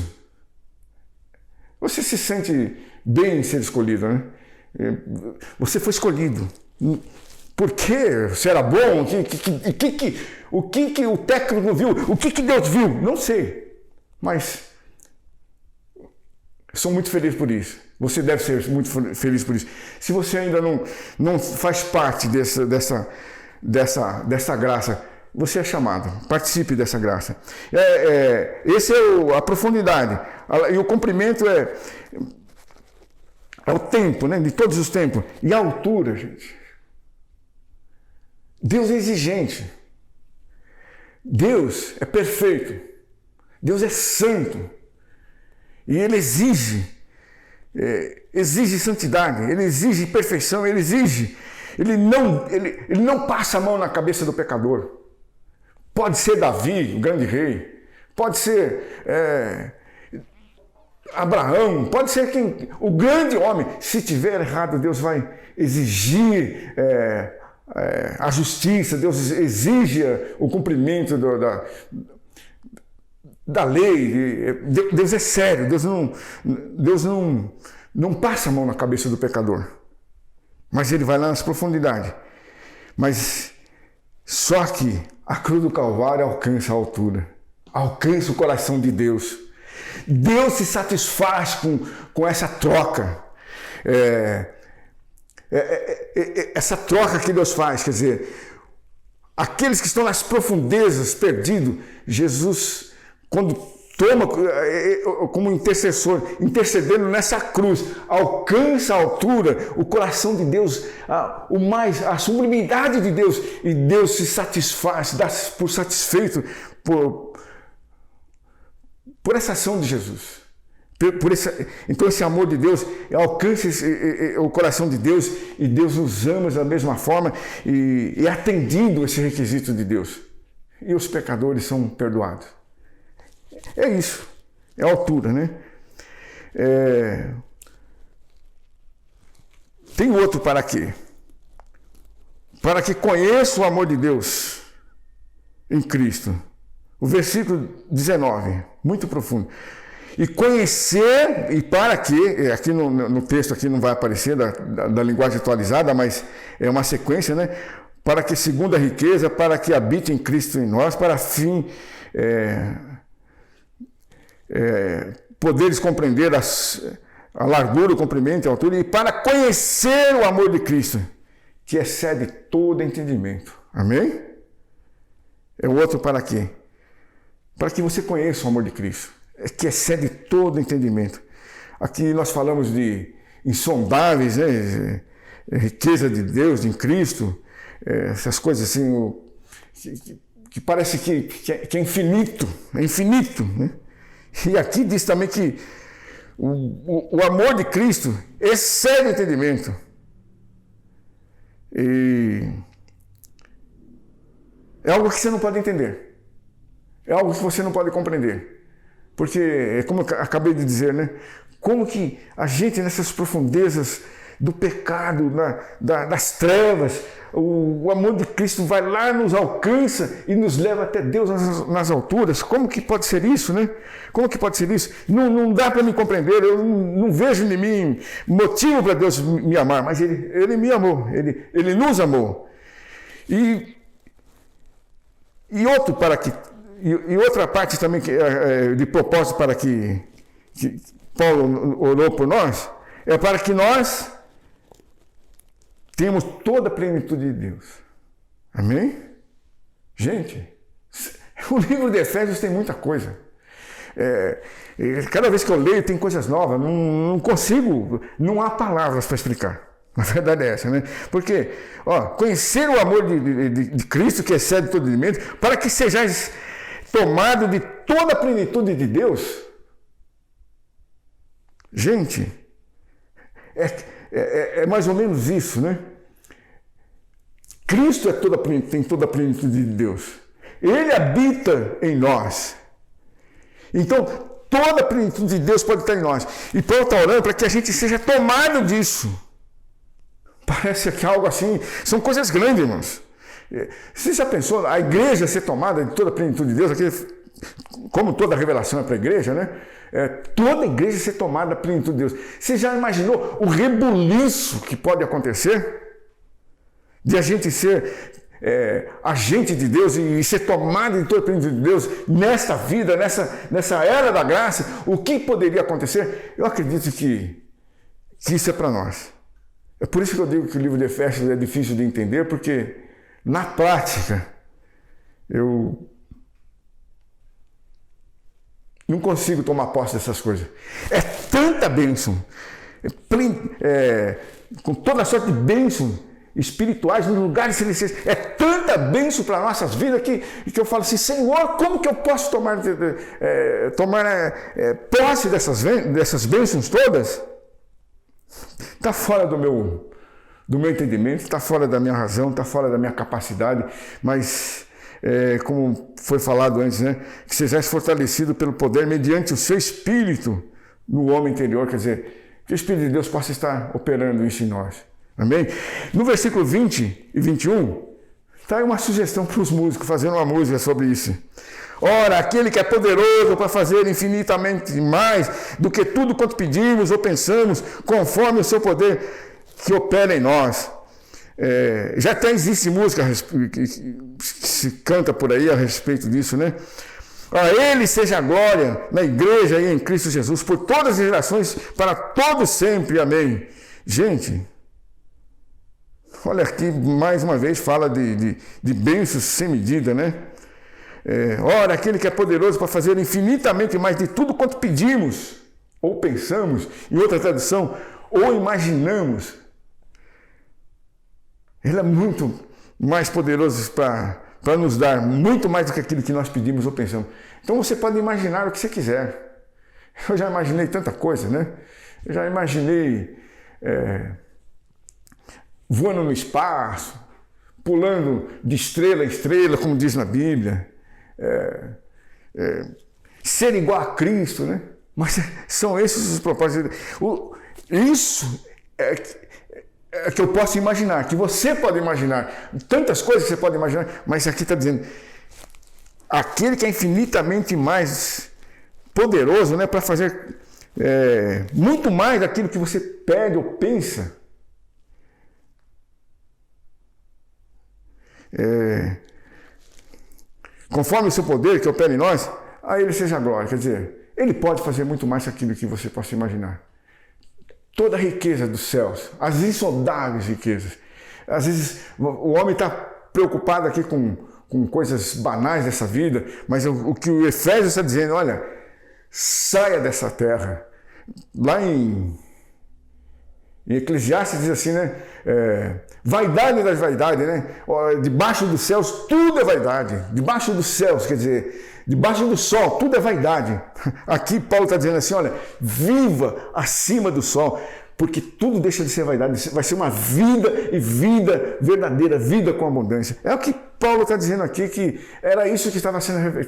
você se sente bem em ser escolhido, né? Você foi escolhido. Por quê? Se era bom? O que o técnico viu? O que Deus viu? Não sei. Mas sou muito feliz por isso. Você deve ser muito feliz por isso. Se você ainda não faz parte dessa graça, você é chamado. Participe dessa graça. Esse é a profundidade. E o comprimento é o tempo, né? De todos os tempos. E a altura, gente. Deus é exigente. Deus é perfeito. Deus é santo. E Ele exige santidade, Ele exige perfeição, Ele não passa a mão na cabeça do pecador. Pode ser Davi, o grande rei, pode ser Abraão, pode ser o grande homem. Se tiver errado, Deus vai exigir a justiça, Deus exige o cumprimento da lei. Deus é sério, Deus não passa a mão na cabeça do pecador, mas Ele vai lá nas profundidades. Mas só que a cruz do Calvário alcança a altura, alcança o coração de Deus. Deus se satisfaz com essa troca. Essa troca que Deus faz, quer dizer, aqueles que estão nas profundezas, perdidos, Jesus, quando toma como intercessor, intercedendo nessa cruz, alcança a altura, o coração de Deus, a sublimidade de Deus, e Deus se satisfaz, dá por satisfeito por essa ação de Jesus. Então esse amor de Deus alcança o coração de Deus, e Deus nos ama da mesma forma, e atendindo esse requisito de Deus, e os pecadores são perdoados. É isso, é a altura, né? Tem outro para quê? Para que conheça o amor de Deus em Cristo. O versículo 19, muito profundo. E conhecer, e para que, aqui no texto aqui não vai aparecer da linguagem atualizada, mas é uma sequência, né? Para que segundo a riqueza, para que habite em Cristo em nós, para fim poderes compreender a largura, o comprimento e a altura, e para conhecer o amor de Cristo, que excede todo entendimento. Amém? É o outro para quê? Para que você conheça o amor de Cristo, que excede todo entendimento. Aqui nós falamos de insondáveis, né? Riqueza de Deus em Cristo, essas coisas assim, que parece que é infinito, né? E aqui diz também que o amor de Cristo excede o entendimento. E é algo que você não pode entender. É algo que você não pode compreender. Porque, é como eu acabei de dizer, né? Como que a gente nessas profundezas do pecado, das trevas, o amor de Cristo vai lá, nos alcança e nos leva até Deus nas alturas. Como que pode ser isso, né? Como que pode ser isso? Não dá para me compreender, eu não vejo em mim motivo para Deus me amar, mas Ele me amou, Ele nos amou. E outra parte também de propósito para que Paulo orou por nós, é para que nós temos toda a plenitude de Deus. Amém? Gente, o livro de Efésios tem muita coisa. Cada vez que eu leio tem coisas novas, não consigo, não há palavras para explicar. A verdade é essa, né? Porque, conhecer o amor de Cristo, que excede todo entendimento, para que sejais tomado de toda a plenitude de Deus. Gente, é mais ou menos isso, né? Cristo tem toda a plenitude de Deus. Ele habita em nós. Então, toda a plenitude de Deus pode estar em nós. E Paulo está orando para que a gente seja tomado disso. Parece que é algo assim, são coisas grandes, irmãos. Você já pensou a igreja ser tomada de toda a plenitude de Deus? Como toda revelação é para a igreja, né? Toda a igreja ser tomada da plenitude de Deus. Você já imaginou o rebuliço que pode acontecer? De a gente ser agente de Deus e ser tomado de toda a plenitude de Deus nesta vida, nessa era da graça, o que poderia acontecer? Eu acredito que isso é para nós. É por isso que eu digo que o livro de Efésios é difícil de entender, porque na prática eu não consigo tomar posse dessas coisas. É tanta bênção, com toda sorte de bênção espirituais nos lugares celestiais. É tanta bênção para nossas vidas que eu falo assim, Senhor, como que eu posso tomar posse dessas bênçãos todas? Está fora do meu entendimento, está fora da minha razão, está fora da minha capacidade, mas como foi falado antes, né? Que sejais fortalecido pelo poder mediante o seu Espírito no homem interior, quer dizer, que o Espírito de Deus possa estar operando isso em nós. Amém? No versículo 20 e 21, está aí uma sugestão para os músicos, fazendo uma música sobre isso. Ora, aquele que é poderoso para fazer infinitamente mais do que tudo quanto pedimos ou pensamos, conforme o seu poder que opera em nós. Já até existe música que se canta por aí a respeito disso, né? A Ele seja a glória na igreja e em Cristo Jesus, por todas as gerações, para todos sempre. Amém. Gente, olha aqui, mais uma vez, fala de bênçãos sem medida, né? Ora, aquele que é poderoso para fazer infinitamente mais de tudo quanto pedimos, ou pensamos, em outra tradução, ou imaginamos. Ele é muito mais poderoso para nos dar muito mais do que aquilo que nós pedimos ou pensamos. Então você pode imaginar o que você quiser. Eu já imaginei tanta coisa, né? Eu já imaginei voando no espaço, pulando de estrela em estrela, como diz na Bíblia. Ser igual a Cristo, né? Mas são esses os propósitos. Isso é que eu posso imaginar, que você pode imaginar. Tantas coisas que você pode imaginar, mas aqui está dizendo aquele que é infinitamente mais poderoso, né, para fazer muito mais daquilo que você pede ou pensa. Conforme o seu poder que opera em nós, a Ele seja a glória. Quer dizer, Ele pode fazer muito mais daquilo que você possa imaginar. Toda a riqueza dos céus, as insondáveis riquezas. Às vezes o homem está preocupado aqui com coisas banais dessa vida, mas o que o Efésios está dizendo, olha, saia dessa terra. Lá em Eclesiastes diz assim, né? Vaidade das vaidades, né? Debaixo dos céus tudo é vaidade. Debaixo dos céus, quer dizer, debaixo do sol tudo é vaidade. Aqui Paulo está dizendo assim, olha, viva acima do sol. porque tudo deixa de ser vaidade, vai ser uma vida e vida verdadeira, vida com abundância. É o que Paulo está dizendo aqui, que era isso que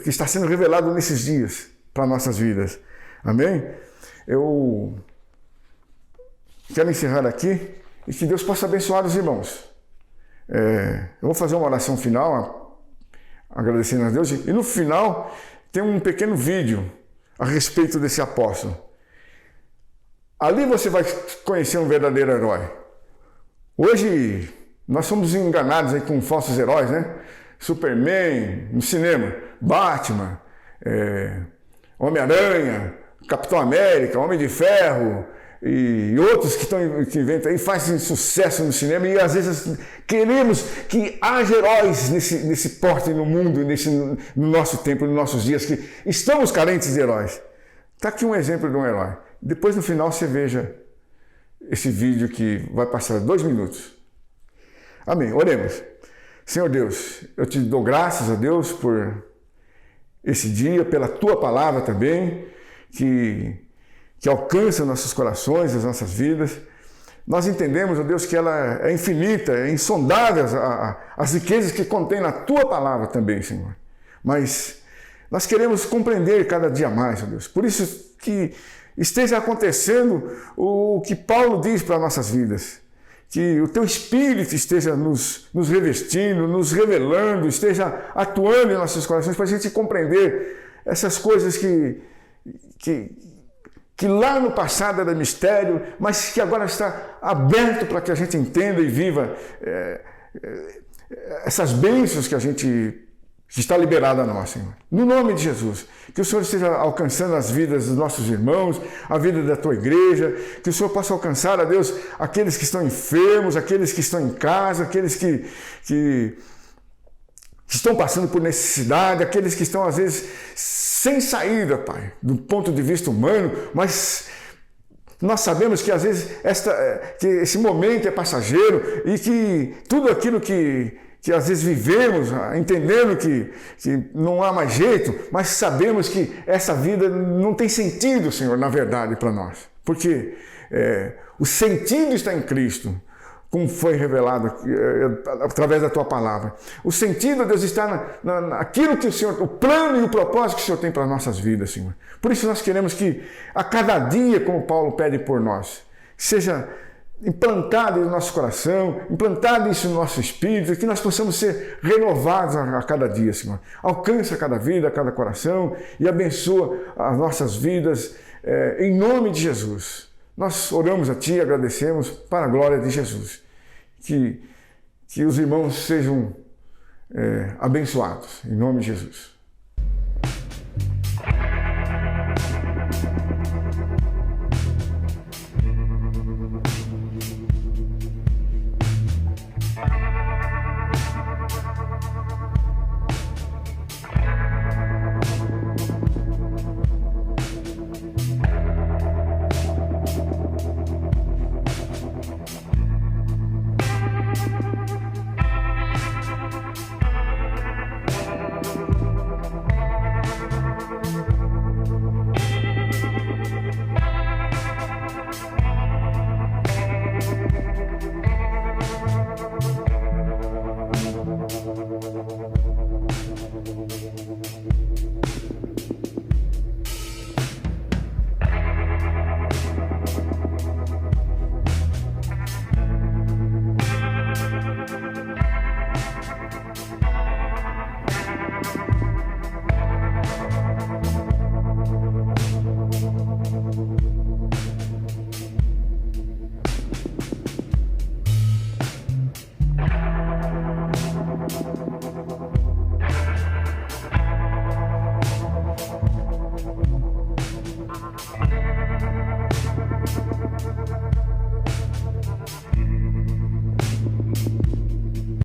está sendo revelado nesses dias para nossas vidas. Amém? Eu quero encerrar aqui e que Deus possa abençoar os irmãos. Eu vou fazer uma oração final, agradecendo a Deus, e no final tem um pequeno vídeo a respeito desse apóstolo. Ali você vai conhecer um verdadeiro herói. Hoje nós somos enganados aí com falsos heróis, né? Superman no cinema, Batman, Homem-Aranha, Capitão América, Homem de Ferro e outros que inventam e fazem sucesso no cinema, e às vezes queremos que haja heróis nesse porte no mundo, no nosso tempo, nos nossos dias, que estamos carentes de heróis. Está aqui um exemplo de um herói. Depois no final você veja esse vídeo que vai passar 2 minutos. Amém. Oremos. Senhor Deus, eu te dou graças a Deus por esse dia, pela tua palavra também, que alcança nossos corações, as nossas vidas. Nós entendemos, ó Deus, que ela é infinita, é insondável as riquezas que contém na tua palavra também, Senhor. Mas nós queremos compreender cada dia mais, ó Deus. Por isso que esteja acontecendo o que Paulo diz para nossas vidas. Que o teu Espírito esteja nos revestindo, nos revelando, esteja atuando em nossos corações para a gente compreender essas coisas que lá no passado era mistério, mas que agora está aberto para que a gente entenda e viva essas bênçãos que está liberada a nós, Senhor. No nome de Jesus, que o Senhor esteja alcançando as vidas dos nossos irmãos, a vida da tua igreja, que o Senhor possa alcançar, a Deus, aqueles que estão enfermos, aqueles que estão em casa, aqueles que estão passando por necessidade, aqueles que estão, às vezes, sem saída, Pai, do ponto de vista humano, mas nós sabemos que, às vezes, que esse momento é passageiro e que tudo aquilo que às vezes vivemos, entendendo que não há mais jeito, mas sabemos que essa vida não tem sentido, Senhor, na verdade, para nós. Porque o sentido está em Cristo, como foi revelado através da tua palavra. O sentido, Deus, está naquilo que o Senhor, o plano e o propósito que o Senhor tem para as nossas vidas, Senhor. Por isso nós queremos que a cada dia, como Paulo pede por nós, seja implantado no nosso coração, implantado isso no nosso espírito, que nós possamos ser renovados a cada dia, Senhor. Alcança cada vida, cada coração e abençoa as nossas vidas em nome de Jesus. Nós oramos a Ti e agradecemos para a glória de Jesus. Que os irmãos sejam abençoados, em nome de Jesus.